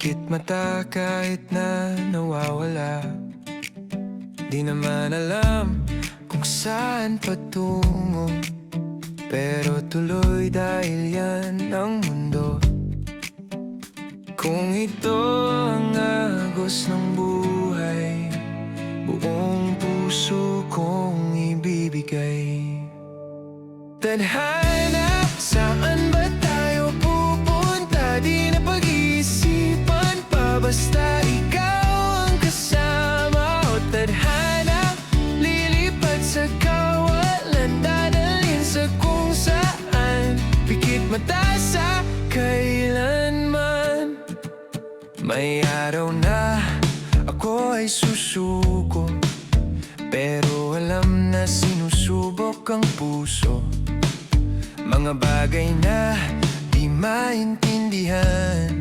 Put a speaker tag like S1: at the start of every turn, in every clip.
S1: Pikit mata kahit na nawawala. Di naman alam kung saan patungo, pero tuloy dahil yan ang mundo. Kung ito ang agos ng buhay, buong puso kong ibibigay. Tadhana, saan ba tayo pupunta? Di na pag-iisipan pa, basta ikaw ang kasama. O tadhana, lilipad sa kawalan, dadalhin sa kung saan. Pikit mata sa kailanman. May araw na ako ay susuko, pero alam na sinusubok ang puso. Mga bagay na di maintindihan,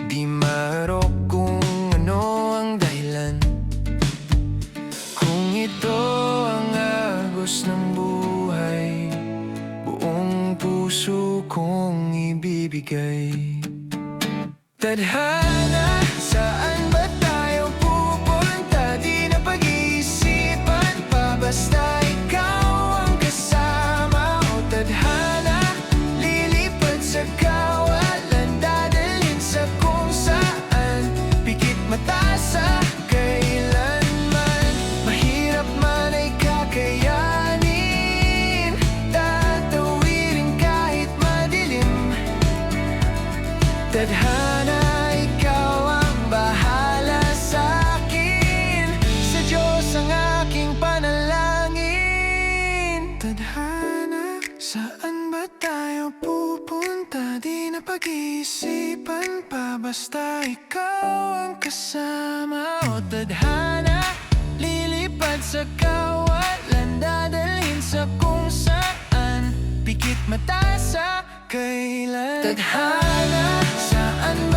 S1: di maharap kung ano ang dahilan. Kung ito ang agos ng buhay, buong puso kong ibibigay. Tadhana, saan ba tayo pupunta? Di na pag-iisipan pa, basta ikaw ang kasama. O tadhana, lilipad sa kawalan, dadalhin sa kung saan. Pikit mata sa kailanman. Mahirap man ay kakayanin, tatawirin kahit madilim. Tadhana, ikaw ang bahala sa akin, sa Diyos ang aking panalangin. Tadhana, saan ba tayo pupunta? Di na pag-iisipan pa, basta ikaw ang kasama. O tadhana, lilipad sa kawalan, dadalhin sa kung saan. Pikit mata sa kailan. Tadhana, saan ba